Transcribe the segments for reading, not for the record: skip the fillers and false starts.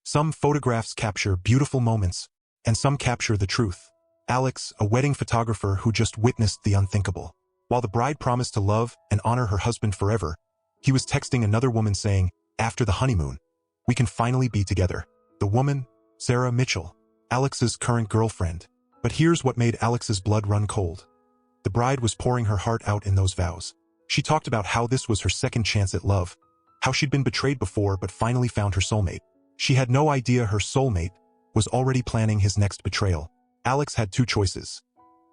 Some photographs capture beautiful moments, and some capture the truth. Alex, a wedding photographer who just witnessed the unthinkable. While the bride promised to love and honor her husband forever, he was texting another woman saying, "After the honeymoon, we can finally be together." The woman, Sarah Mitchell, Alex's current girlfriend. But here's what made Alex's blood run cold. The bride was pouring her heart out in those vows. She talked about how this was her second chance at love, how she'd been betrayed before but finally found her soulmate. She had no idea her soulmate was already planning his next betrayal. Alex had two choices: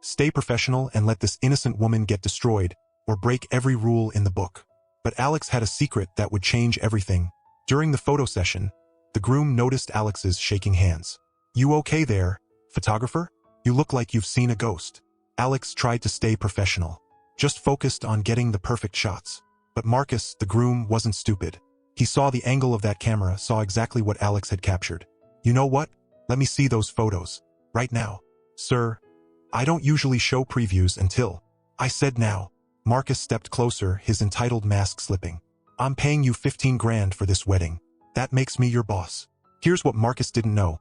stay professional and let this innocent woman get destroyed, or break every rule in the book. But Alex had a secret that would change everything. During the photo session, the groom noticed Alex's shaking hands. "You okay there, photographer? You look like you've seen a ghost." Alex tried to stay professional, just focused on getting the perfect shots. But Marcus, the groom, wasn't stupid. He saw the angle of that camera, saw exactly what Alex had captured. "You know what? Let me see those photos. Right now." "Sir, I don't usually show previews until..." "I said now." Marcus stepped closer, his entitled mask slipping. "I'm paying you 15 grand for this wedding. That makes me your boss." Here's what Marcus didn't know.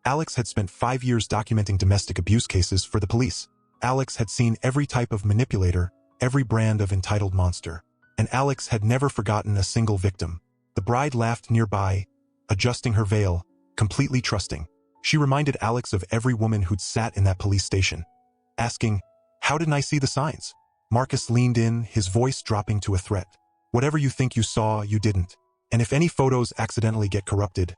Alex had spent 5 years documenting domestic abuse cases for the police. Alex had seen every type of manipulator, every brand of entitled monster. And Alex had never forgotten a single victim. The bride laughed nearby, adjusting her veil, completely trusting. She reminded Alex of every woman who'd sat in that police station, asking, "How didn't I see the signs?" Marcus leaned in, his voice dropping to a threat. "Whatever you think you saw, you didn't. And if any photos accidentally get corrupted,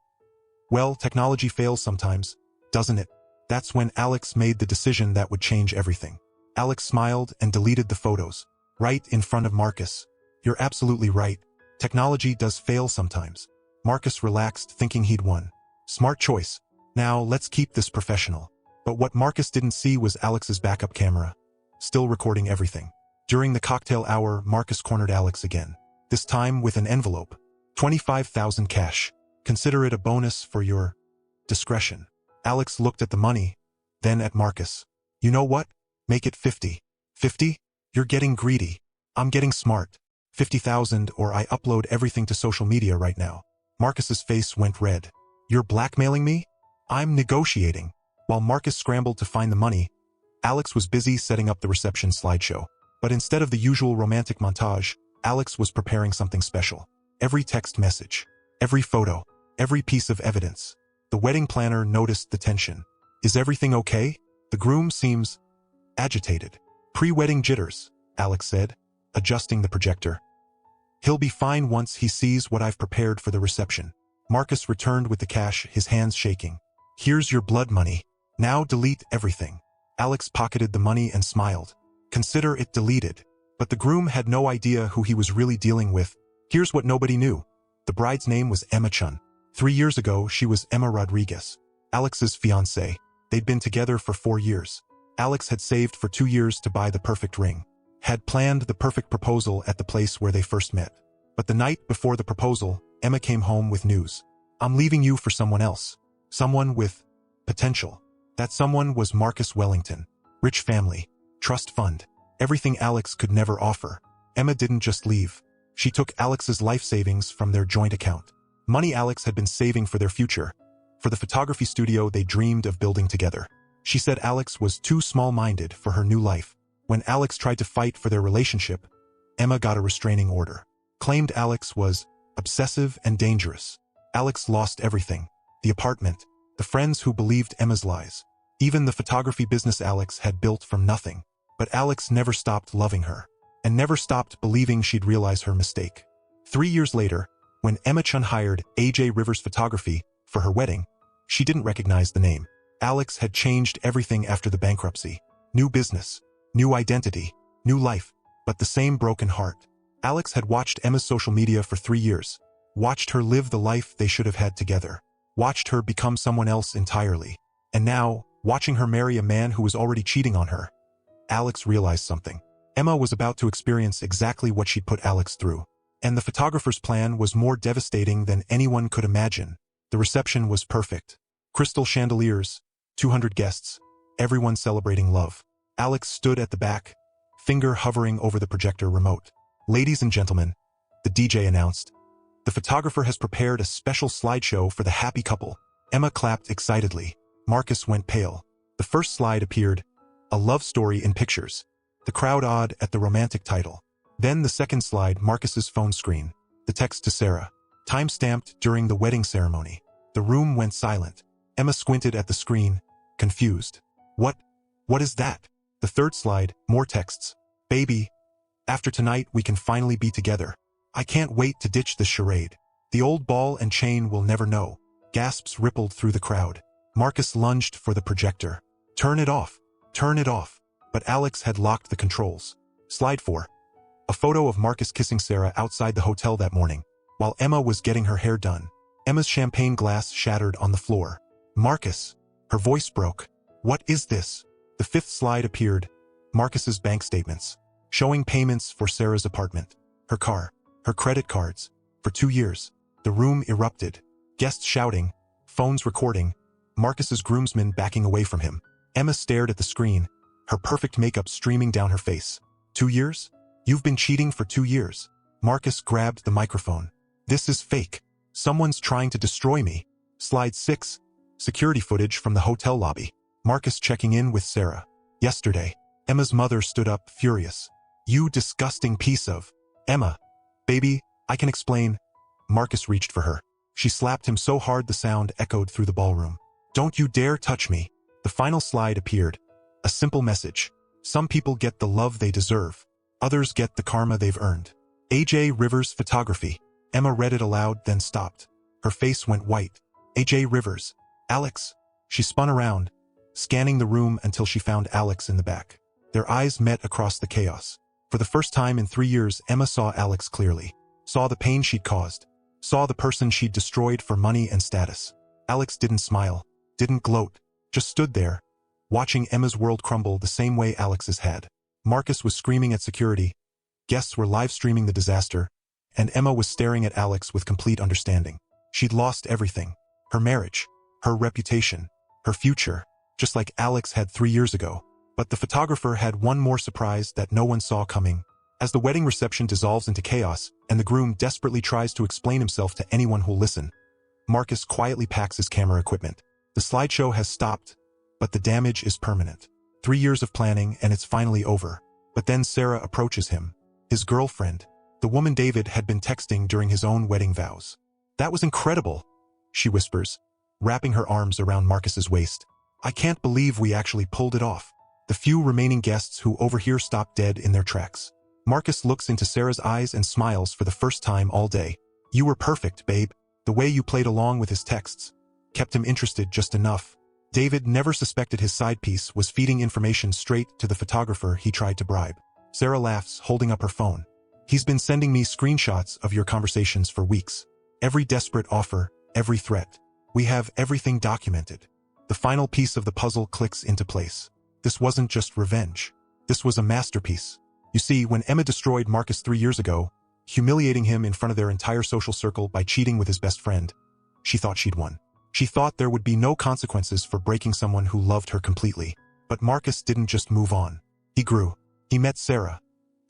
well, technology fails sometimes, doesn't it?" That's when Alex made the decision that would change everything. Alex smiled and deleted the photos, right in front of Marcus. "You're absolutely right. Technology does fail sometimes." Marcus relaxed, thinking he'd won. Smart choice. Now, let's keep this professional. But what Marcus didn't see was Alex's backup camera, still recording everything. During the cocktail hour, Marcus cornered Alex again, this time with an envelope. 25,000 cash. Consider it a bonus for your discretion. Alex looked at the money, then at Marcus. "You know what? Make it 50. 50? You're getting greedy. I'm getting smart. 50,000 or I upload everything to social media right now." Marcus's face went red. "You're blackmailing me?" "I'm negotiating." While Marcus scrambled to find the money, Alex was busy setting up the reception slideshow. But instead of the usual romantic montage, Alex was preparing something special. Every text message, every photo, every piece of evidence. The wedding planner noticed the tension. "Is everything okay? The groom seems agitated." "Pre-wedding jitters," Alex said, adjusting the projector. "He'll be fine once he sees what I've prepared for the reception." Marcus returned with the cash, his hands shaking. "Here's your blood money. Now delete everything." Alex pocketed the money and smiled. Consider it deleted. But the groom had no idea who he was really dealing with. Here's what nobody knew. The bride's name was Emma Chun. 3 years ago, she was Emma Rodriguez, Alex's fiancée. They'd been together for 4 years. Alex had saved for 2 years to buy the perfect ring, had planned the perfect proposal at the place where they first met. But the night before the proposal, Emma came home with news. "I'm leaving you for someone else. Someone with potential." That someone was Marcus Wellington. Rich family, trust fund, everything Alex could never offer. Emma didn't just leave. She took Alex's life savings from their joint account. Money Alex had been saving for their future, for the photography studio they dreamed of building together. She said Alex was too small-minded for her new life. When Alex tried to fight for their relationship, Emma got a restraining order. Claimed Alex was obsessive and dangerous. Alex lost everything. The apartment, the friends who believed Emma's lies, even the photography business Alex had built from nothing. But Alex never stopped loving her, and never stopped believing she'd realize her mistake. 3 years later, when Emma Chun hired AJ Rivers Photography for her wedding, she didn't recognize the name. Alex had changed everything after the bankruptcy. New business, new identity, new life, but the same broken heart. Alex had watched Emma's social media for 3 years, watched her live the life they should have had together, watched her become someone else entirely. And now, watching her marry a man who was already cheating on her, Alex realized something. Emma was about to experience exactly what she'd put Alex through. And the photographer's plan was more devastating than anyone could imagine. The reception was perfect. Crystal chandeliers, 200 guests, everyone celebrating love. Alex stood at the back, finger hovering over the projector remote. "Ladies and gentlemen," the DJ announced, The photographer has prepared a special slideshow for the happy couple. Emma clapped excitedly. Marcus went pale. The first slide appeared, a love story in pictures. The crowd awed at the romantic title. Then the second slide, Marcus's phone screen. The text to Sarah. Time-stamped during the wedding ceremony. The room went silent. Emma squinted at the screen, confused. What is that? The third slide, more texts. Baby, after tonight we can finally be together. I can't wait to ditch this charade. The old ball and chain will never know. Gasps rippled through the crowd. Marcus lunged for the projector. Turn it off. Turn it off. But Alex had locked the controls. Slide 4. A photo of Marcus kissing Sarah outside the hotel that morning, while Emma was getting her hair done. Emma's champagne glass shattered on the floor. Marcus. Her voice broke. What is this? The fifth slide appeared. Marcus's bank statements, showing payments for Sarah's apartment, her car, her credit cards. For 2 years. The room erupted. Guests shouting, phones recording, Marcus's groomsmen backing away from him. Emma stared at the screen, her perfect makeup streaming down her face. 2 years? You've been cheating for 2 years. Marcus grabbed the microphone. This is fake. Someone's trying to destroy me. Slide 6. Security footage from the hotel lobby. Marcus checking in with Sarah. Yesterday. Emma's mother stood up, furious. You disgusting piece of... Emma. Baby, I can explain. Marcus reached for her. She slapped him so hard the sound echoed through the ballroom. Don't you dare touch me. The final slide appeared. A simple message. Some people get the love they deserve. Others get the karma they've earned. A.J. Rivers Photography. Emma read it aloud, then stopped. Her face went white. A.J. Rivers. Alex. She spun around, scanning the room until she found Alex in the back. Their eyes met across the chaos. For the first time in 3 years, Emma saw Alex clearly. Saw the pain she'd caused. Saw the person she'd destroyed for money and status. Alex didn't smile, didn't gloat, just stood there, watching Emma's world crumble the same way Alex's had. Marcus was screaming at security. Guests were live-streaming the disaster, and Emma was staring at Alex with complete understanding. She'd lost everything. Her marriage, her reputation, her future, just like Alex had 3 years ago. But the photographer had one more surprise that no one saw coming. As the wedding reception dissolves into chaos, and the groom desperately tries to explain himself to anyone who'll listen, Marcus quietly packs his camera equipment. The slideshow has stopped, but the damage is permanent. 3 years of planning, and it's finally over. But then Sarah approaches him. His girlfriend, the woman David had been texting during his own wedding vows. That was incredible, she whispers, wrapping her arms around Marcus's waist. I can't believe we actually pulled it off. The few remaining guests who overhear stop dead in their tracks. Marcus looks into Sarah's eyes and smiles for the first time all day. You were perfect, babe. The way you played along with his texts kept him interested just enough. David never suspected his side piece was feeding information straight to the photographer he tried to bribe. Sarah laughs, holding up her phone. He's been sending me screenshots of your conversations for weeks. Every desperate offer, every threat. We have everything documented. The final piece of the puzzle clicks into place. This wasn't just revenge. This was a masterpiece. You see, when Emma destroyed Marcus 3 years ago, humiliating him in front of their entire social circle by cheating with his best friend, she thought she'd won. She thought there would be no consequences for breaking someone who loved her completely. But Marcus didn't just move on. He grew. He met Sarah,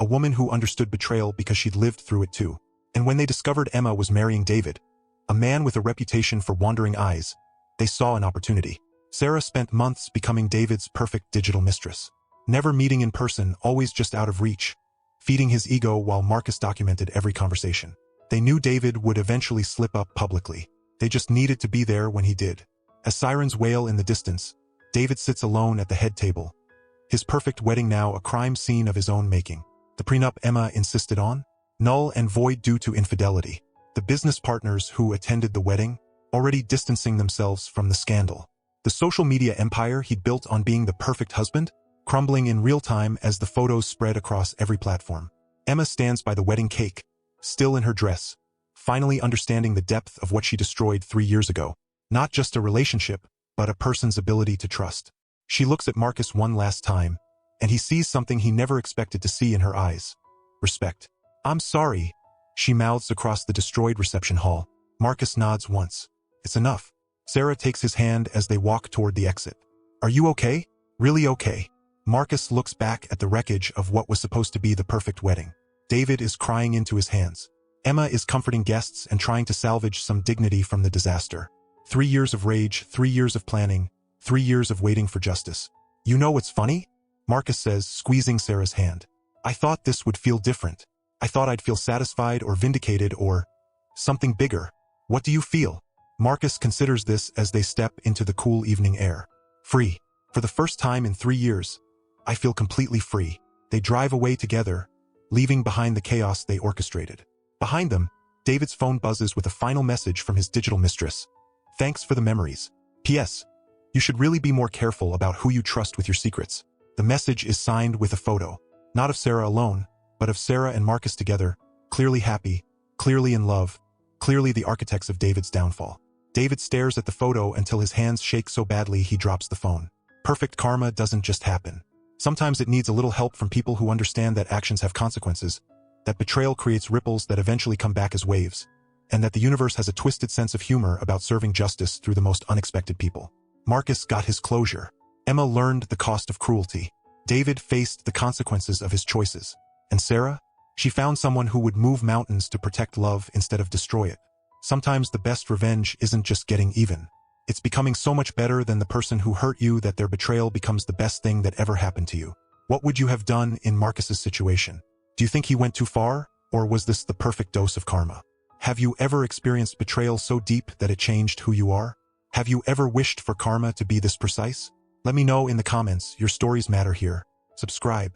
a woman who understood betrayal because she'd lived through it too. And when they discovered Emma was marrying David, a man with a reputation for wandering eyes, they saw an opportunity. Sarah spent months becoming David's perfect digital mistress. Never meeting in person, always just out of reach, feeding his ego while Marcus documented every conversation. They knew David would eventually slip up publicly. They just needed to be there when he did. As sirens wail in the distance, David sits alone at the head table. His perfect wedding now a crime scene of his own making. The prenup Emma insisted on? Null and void due to infidelity. The business partners who attended the wedding, already distancing themselves from the scandal. The social media empire he'd built on being the perfect husband, crumbling in real time as the photos spread across every platform. Emma stands by the wedding cake, still in her dress, finally understanding the depth of what she destroyed 3 years ago. Not just a relationship, but a person's ability to trust. She looks at Marcus one last time, and he sees something he never expected to see in her eyes. Respect. I'm sorry, she mouths across the destroyed reception hall. Marcus nods once. It's enough. Sarah takes his hand as they walk toward the exit. Are you okay? Really okay? Marcus looks back at the wreckage of what was supposed to be the perfect wedding. David is crying into his hands. Emma is comforting guests and trying to salvage some dignity from the disaster. 3 years of rage, 3 years of planning, 3 years of waiting for justice. You know what's funny? Marcus says, squeezing Sarah's hand. I thought this would feel different. I thought I'd feel satisfied or vindicated or something bigger. What do you feel? Marcus considers this as they step into the cool evening air. Free. For the first time in 3 years, I feel completely free. They drive away together, leaving behind the chaos they orchestrated. Behind them, David's phone buzzes with a final message from his digital mistress. Thanks for the memories. P.S. You should really be more careful about who you trust with your secrets. The message is signed with a photo, not of Sarah alone, but of Sarah and Marcus together, clearly happy, clearly in love, clearly the architects of David's downfall. David stares at the photo until his hands shake so badly he drops the phone. Perfect karma doesn't just happen. Sometimes it needs a little help from people who understand that actions have consequences, that betrayal creates ripples that eventually come back as waves, and that the universe has a twisted sense of humor about serving justice through the most unexpected people. Marcus got his closure. Emma learned the cost of cruelty. David faced the consequences of his choices. And Sarah? She found someone who would move mountains to protect love instead of destroy it. Sometimes the best revenge isn't just getting even. It's becoming so much better than the person who hurt you that their betrayal becomes the best thing that ever happened to you. What would you have done in Marcus's situation? Do you think he went too far, or was this the perfect dose of karma? Have you ever experienced betrayal so deep that it changed who you are? Have you ever wished for karma to be this precise? Let me know in the comments. Your stories matter here. Subscribe.